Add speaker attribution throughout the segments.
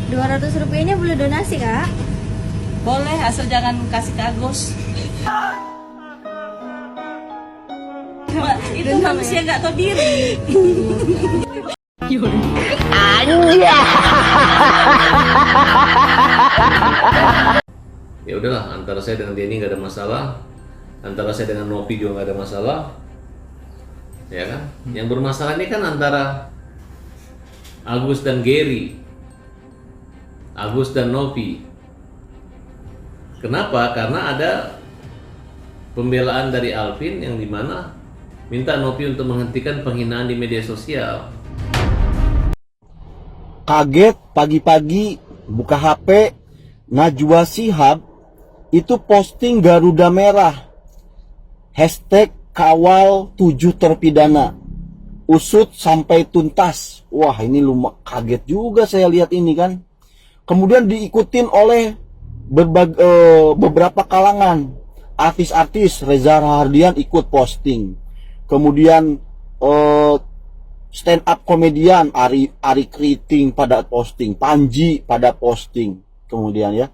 Speaker 1: Rp200 boleh donasi, Kak?
Speaker 2: Boleh, asal jangan kasih ke Agus. Itu manusia nggak tahu diri.
Speaker 3: Ya udahlah, antara saya dengan Denny nggak ada masalah, antara saya dengan Nopi juga nggak ada masalah, ya kan? Yang bermasalah ini kan antara Agus dan Gary, Agus dan Nopi. Kenapa? Karena ada pembelaan dari Alvin yang dimana minta Nopi untuk menghentikan penghinaan di media sosial.
Speaker 4: Kaget pagi-pagi buka HP, Najwa Shihab itu posting Garuda Merah, hashtag kawal 7 terpidana, usut sampai tuntas. Wah, ini kaget juga saya lihat ini kan. Kemudian diikutin oleh beberapa kalangan, artis-artis. Reza Rahardian ikut posting, kemudian stand up komedian Ari Kriting pada posting, Panji pada posting, kemudian ya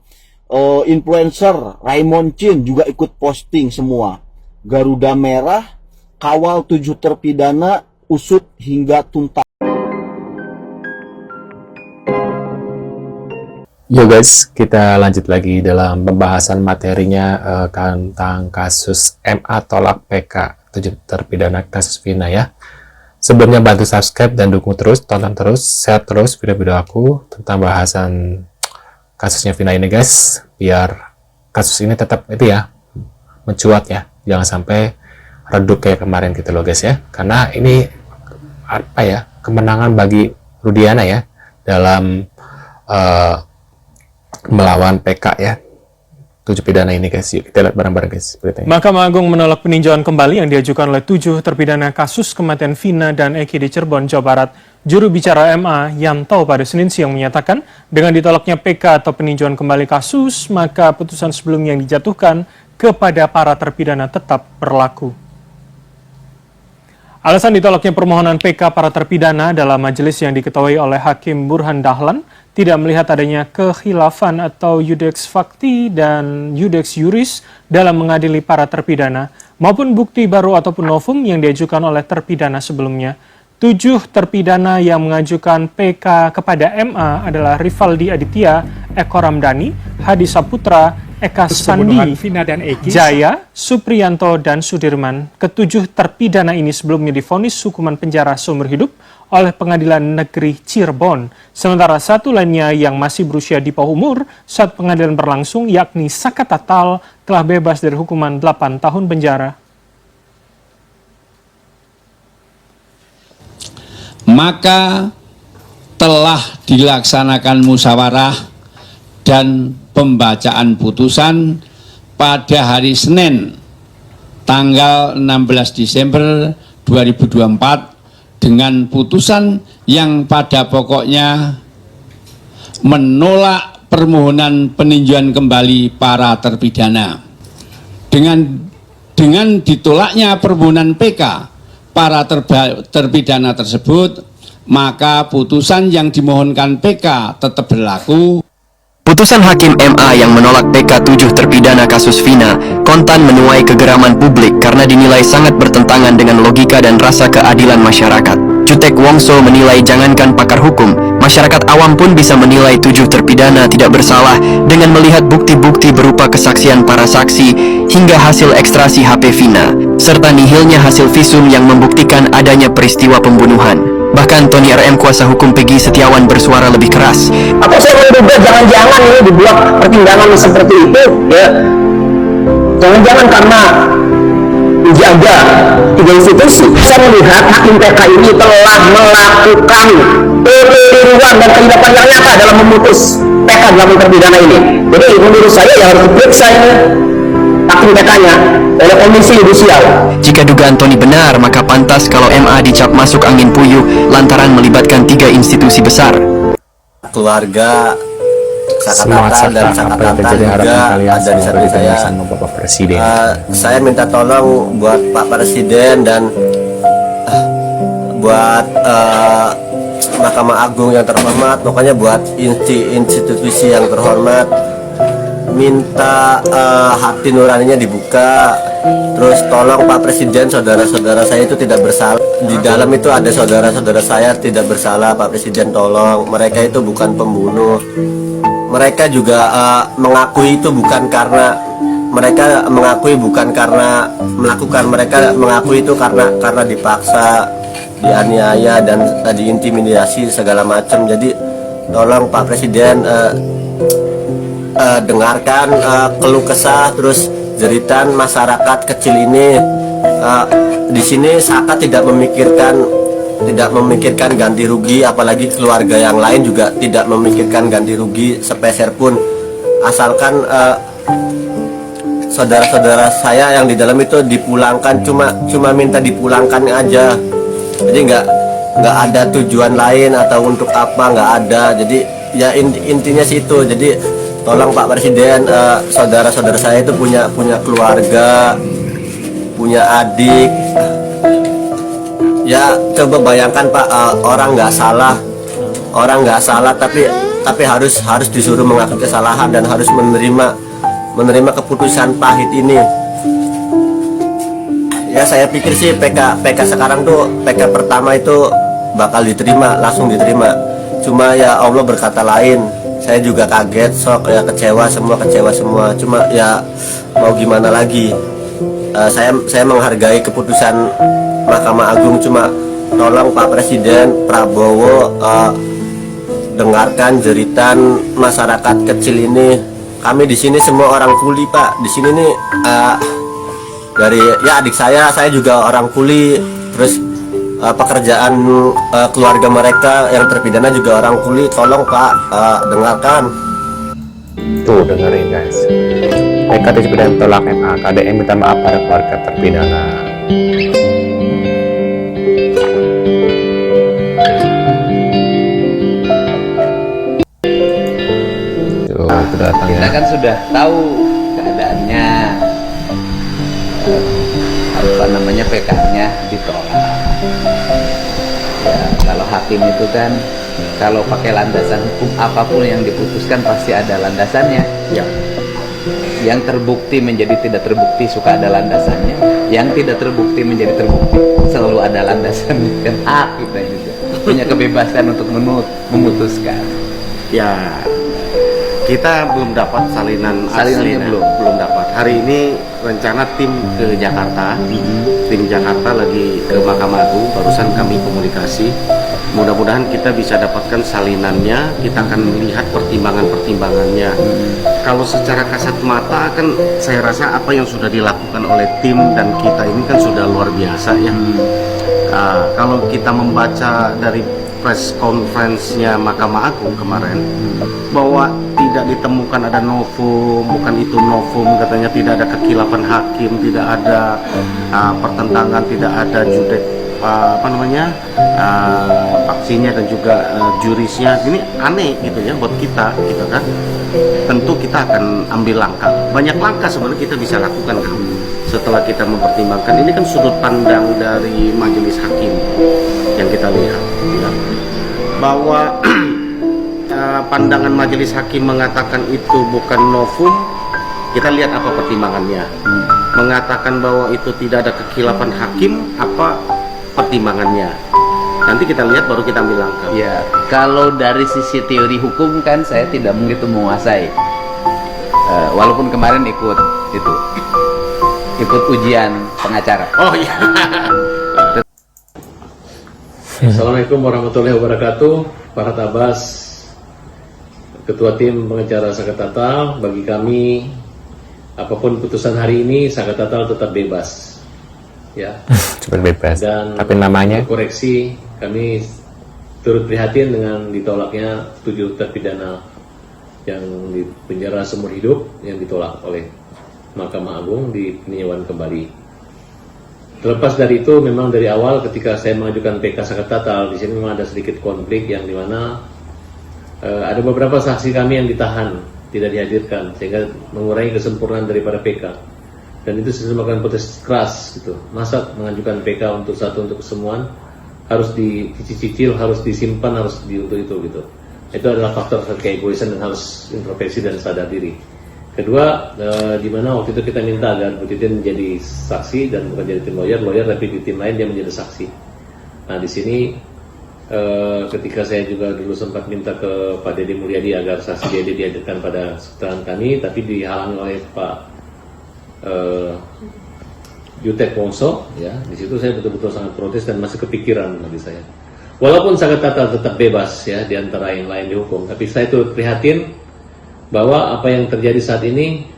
Speaker 4: influencer Raymond Chin juga ikut posting semua. Garuda Merah, kawal 7 terpidana, usut hingga tuntas.
Speaker 5: Yo guys, kita lanjut lagi dalam pembahasan materinya tentang kasus MA tolak PK 7 terpidana kasus Vina ya. Sebelumnya bantu subscribe dan dukung terus, tonton terus, share terus video-video aku tentang bahasan kasusnya Vina ini guys, biar kasus ini tetap itu ya, mencuat ya, jangan sampai redup kayak kemarin gitu loh guys ya. Karena ini apa ya, kemenangan bagi Rudiana ya dalam melawan PK ya, 7 pidana ini guys. Yuk kita lihat bareng-bareng guys beritanya.
Speaker 6: Mahkamah Agung menolak peninjauan kembali yang diajukan oleh 7 terpidana kasus kematian Vina dan Eki di Cirebon, Jawa Barat. Juru bicara MA Yanto pada Senin siang menyatakan dengan ditolaknya PK atau peninjauan kembali kasus, maka putusan sebelumnya yang dijatuhkan kepada para terpidana tetap berlaku. Alasan ditolaknya permohonan PK para terpidana dalam majelis yang diketuai oleh Hakim Burhan Dahlan tidak melihat adanya kekhilafan atau iudex facti dan iudex iuris dalam mengadili para terpidana maupun bukti baru ataupun novum yang diajukan oleh terpidana sebelumnya. 7 terpidana yang mengajukan PK kepada MA adalah Rivaldi Aditya, Eko Ramdhani, Hadi Saputra, Eka Sandi,
Speaker 7: Vina dan Eki,
Speaker 6: Jaya, Supriyanto, dan Sudirman. Ketujuh terpidana ini sebelumnya divonis hukuman penjara seumur hidup oleh Pengadilan Negeri Cirebon. Sementara satu lainnya yang masih berusia di bawah umur saat pengadilan berlangsung, yakni Saka Tatal, telah bebas dari hukuman 8 tahun penjara.
Speaker 7: maka telah dilaksanakan musyawarah dan pembacaan putusan pada hari Senin tanggal 16 Desember 2024 dengan putusan yang pada pokoknya menolak permohonan peninjauan kembali para terpidana. Dengan ditolaknya permohonan PK para terpidana tersebut, maka putusan yang dimohonkan PK tetap berlaku.
Speaker 8: Putusan Hakim MA yang menolak PK 7 terpidana kasus Vina kontan menuai kegeraman publik karena dinilai sangat bertentangan dengan logika dan rasa keadilan masyarakat. Jutek Wongso menilai jangankan pakar hukum, masyarakat awam pun bisa menilai 7 terpidana tidak bersalah dengan melihat bukti-bukti berupa kesaksian para saksi hingga hasil ekstrasi HP Vina, serta nihilnya hasil visum yang membuktikan adanya peristiwa pembunuhan. Bahkan Tony RM kuasa hukum Peggy Setiawan bersuara lebih keras.
Speaker 9: Apa saya menduga jangan-jangan ini dibuat pertimbangan seperti itu ya. Jangan-jangan karena menjaga 3 institusi. Saya melihat Hakim PK ini telah melakukan kekeliruan dan kehilapan yang nyata dalam memutus PK dalam terpidana ini. Jadi menurut saya yang harus diperiksa ini Hakim PK-nya oleh Komisi Yudisial.
Speaker 8: Jika dugaan Tony benar, maka pantas kalau MA dicap masuk angin puyuh lantaran melibatkan 3 institusi besar.
Speaker 10: Keluarga Sakatata dan Sakatata juga ada di samping saya.
Speaker 5: Bapak Presiden.
Speaker 10: Saya minta tolong buat Pak Presiden dan buat Mahkamah Agung yang terhormat, pokoknya buat institusi yang terhormat, minta hati nuraninya dibuka. Terus tolong Pak Presiden, saudara-saudara saya itu tidak bersalah. Di dalam itu ada saudara-saudara saya tidak bersalah, Pak Presiden tolong. Mereka itu bukan pembunuh. Mereka juga mengakui itu bukan karena mereka mengakui bukan karena melakukan, mereka mengakui itu karena dipaksa, dianiaya dan diintimidasi segala macam. Jadi tolong Pak Presiden dengarkan keluh kesah terus jeritan masyarakat kecil ini. Di sini Saka tidak memikirkan ganti rugi, apalagi keluarga yang lain juga tidak memikirkan ganti rugi sepeser pun, asalkan saudara-saudara saya yang di dalam itu dipulangkan, cuma minta dipulangkan aja. Jadi nggak ada tujuan lain atau untuk apa, nggak ada. Jadi ya intinya situ. Jadi tolong Pak Presiden, saudara-saudara saya itu punya keluarga, punya adik. Ya coba bayangkan Pak, orang nggak salah tapi harus disuruh mengakui kesalahan dan harus menerima keputusan pahit ini. Ya saya pikir sih PK sekarang tuh, PK pertama itu bakal langsung diterima. Cuma ya Allah berkata lain. Saya juga kaget, shock, ya kecewa semua. Cuma ya mau gimana lagi? Saya menghargai keputusan Mahkamah Agung, cuma tolong Pak Presiden Prabowo dengarkan jeritan masyarakat kecil ini. Kami di sini semua orang kuli Pak. Di sini nih dari ya adik saya juga orang kuli. Terus pekerjaan keluarga mereka yang terpidana juga orang kuli. Tolong Pak dengarkan.
Speaker 5: Tuh dengerin guys. PK terpidana tolak MA, KDM minta maaf pada keluarga terpidana.
Speaker 11: Kita kan sudah tahu keadaannya, PK-nya ditolak. Ya, kalau hakim itu kan kalau pakai landasan hukum apapun yang diputuskan pasti ada landasannya. Ya. Yang terbukti menjadi tidak terbukti suka ada landasannya, yang tidak terbukti menjadi terbukti selalu ada landasannya. Dan hak kita juga punya kebebasan untuk memutuskan.
Speaker 12: Ya. Kita belum dapat salinan
Speaker 11: Salinannya
Speaker 12: belum dapat. Hari ini rencana tim ke Jakarta. Tim Jakarta lagi ke Mahkamah Agung, barusan kami komunikasi. Mudah-mudahan kita bisa dapatkan salinannya. Kita akan melihat pertimbangannya. Kalau secara kasat mata kan saya rasa apa yang sudah dilakukan oleh tim dan kita ini kan sudah luar biasa ya. Kalau kita membaca dari press conference-nya Mahkamah Agung kemarin bahwa tidak ditemukan ada novum, bukan itu novum, katanya tidak ada kekhilafan hakim, tidak ada pertentangan, tidak ada judek faksinya dan juga jurisnya. Ini aneh gitu ya buat kita gitu kan. Tentu kita akan ambil langkah. Banyak langkah sebenarnya kita bisa lakukan kan. Setelah kita mempertimbangkan, ini kan sudut pandang dari majelis hakim yang kita lihat ya. Bahwa pandangan majelis hakim mengatakan itu bukan novum, kita lihat apa pertimbangannya. Mengatakan bahwa itu tidak ada kekhilafan hakim, apa pertimbangannya. Nanti kita lihat baru kita ambil langkah.
Speaker 11: Ya, kalau dari sisi teori hukum kan saya tidak begitu menguasai. Walaupun kemarin ikut ujian pengacara.
Speaker 12: Oh iya.
Speaker 3: Assalamualaikum warahmatullahi wabarakatuh. Para tabas, Ketua Tim Pengacara Saka Tatal, bagi kami apapun putusan hari ini Saka Tatal tetap bebas. Ya.
Speaker 5: Cepat bebas.
Speaker 3: Dan
Speaker 5: tapi namanya
Speaker 3: koreksi, kami turut prihatin dengan ditolaknya 7 terpidana yang di penjara seumur hidup yang ditolak oleh Mahkamah Agung di peninjauan kembali. Terlepas dari itu, memang dari awal ketika saya mengajukan PK Saka Tatal, di sini memang ada sedikit konflik yang dimana ada beberapa saksi kami yang ditahan, tidak dihadirkan, sehingga mengurangi kesempurnaan daripada PK. Dan itu saya merupakan protes keras gitu. Masa mengajukan PK untuk kesemuan, harus dicicil, harus disimpan, harus untuk itu gitu. Itu adalah faktor keegoisan dan harus introspeksi dan sadar diri. Kedua, di mana waktu itu kita minta agar Bu Titin menjadi saksi dan bukan jadi tim lawyer tapi di tim lain dia menjadi saksi. Nah di sini ketika saya juga dulu sempat minta ke Pak Dede Mulyadi agar saksi Dede dihadirkan pada keterangan kami, tapi dihalangi oleh Pak Jutek Wongso, ya di situ saya betul-betul sangat protes dan masih kepikiran bagi saya. Walaupun Saket Tatal tetap bebas ya di antara yang lain dihukum, tapi saya itu prihatin bahwa apa yang terjadi saat ini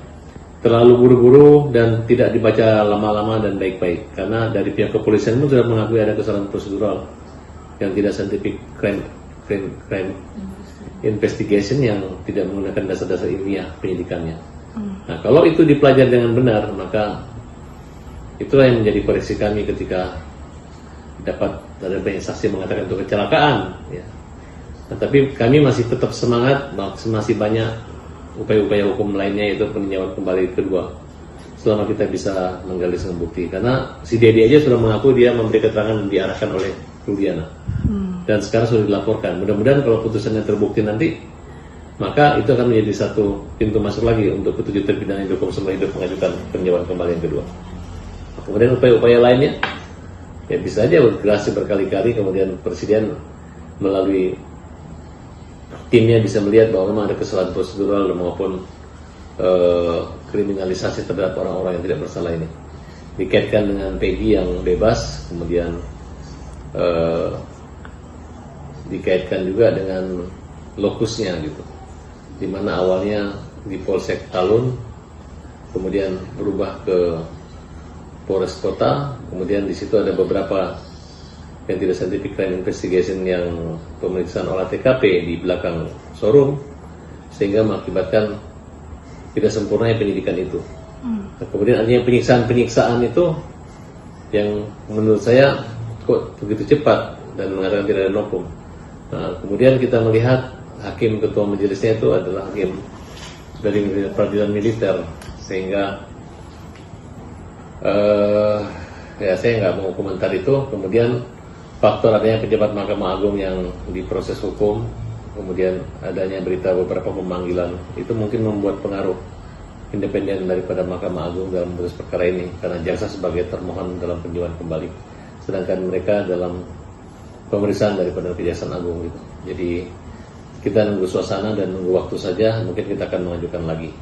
Speaker 3: terlalu buru-buru dan tidak dibaca lama-lama dan baik-baik, karena dari pihak kepolisian pun sudah mengakui ada kesalahan prosedural yang tidak scientific crime investigation yang tidak menggunakan dasar-dasar ilmiah penyidikannya. Nah kalau itu dipelajari dengan benar, maka itulah yang menjadi koreksi kami ketika dapat ada banyak saksi mengatakan itu kecelakaan ya. Nah, tapi kami masih tetap semangat, masih banyak upaya-upaya hukum lainnya, yaitu peninjauan kembali kedua selama kita bisa menggali semua bukti, karena si Dedi aja sudah mengaku dia memberi keterangan dan diarahkan oleh Rudiana dan sekarang sudah dilaporkan. Mudah-mudahan kalau putusannya terbukti nanti, maka itu akan menjadi satu pintu masuk lagi untuk ketujuh terpidana yang dihukum seumur hidup mengajukan peninjauan kembali yang kedua. Kemudian upaya-upaya lainnya ya bisa aja gerasi berkali-kali, kemudian presiden melalui timnya bisa melihat bahwa memang ada kesalahan prosedural maupun kriminalisasi terhadap orang-orang yang tidak bersalah ini, dikaitkan dengan Peggy yang bebas, kemudian dikaitkan juga dengan lokusnya gitu, dimana awalnya di Polsek Talun, kemudian berubah ke Polres Kota, kemudian di situ ada beberapa yang tidak scientific crime investigation yang pemeriksaan olah TKP di belakang showroom, sehingga mengakibatkan tidak sempurnanya penyidikan itu. Nah, kemudian adanya penyiksaan itu yang menurut saya kok begitu cepat dan mengatakan tidak ada hukum. Nah, kemudian kita melihat hakim ketua majelisnya itu adalah hakim dari peradilan militer, sehingga ya saya nggak mau komentar itu. Kemudian faktor adanya pejabat Mahkamah Agung yang diproses hukum, kemudian adanya berita beberapa pemanggilan, itu mungkin membuat pengaruh independen daripada Mahkamah Agung dalam memutus perkara ini, karena jaksa sebagai termohon dalam peninjauan kembali, sedangkan mereka dalam pemeriksaan daripada Kejaksaan Agung gitu. Jadi kita nunggu suasana dan nunggu waktu saja, mungkin kita akan mengajukan lagi.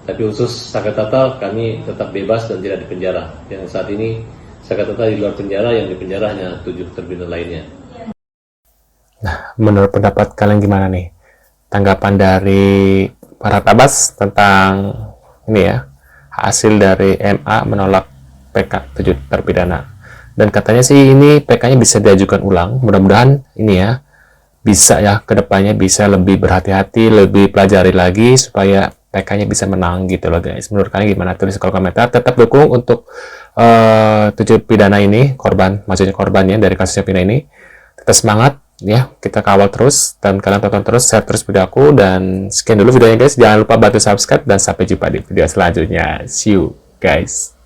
Speaker 3: Tapi khusus Saket Tatal kami tetap bebas dan tidak dipenjara. Yang saat ini Saket Tatal di luar penjara, yang di penjara hanya 7 terpidana lainnya.
Speaker 5: Nah, menurut pendapat kalian gimana nih? Tanggapan dari para tabas tentang ini ya, hasil dari MA menolak PK 7 terpidana. Dan katanya sih ini PK-nya bisa diajukan ulang. Mudah-mudahan ini ya bisa ya kedepannya bisa lebih berhati-hati, lebih pelajari lagi supaya PK-nya bisa menang gitu loh guys. Menurut kalian gimana? Tulis kolom komentar. Tetap dukung untuk 7 pidana ini, maksudnya korbannya dari kasusnya pidana ini. Tetap semangat ya, kita kawal terus dan kalian tonton terus, share terus video aku, dan sekian dulu videonya guys. Jangan lupa bantu subscribe dan sampai jumpa di video selanjutnya. See you guys.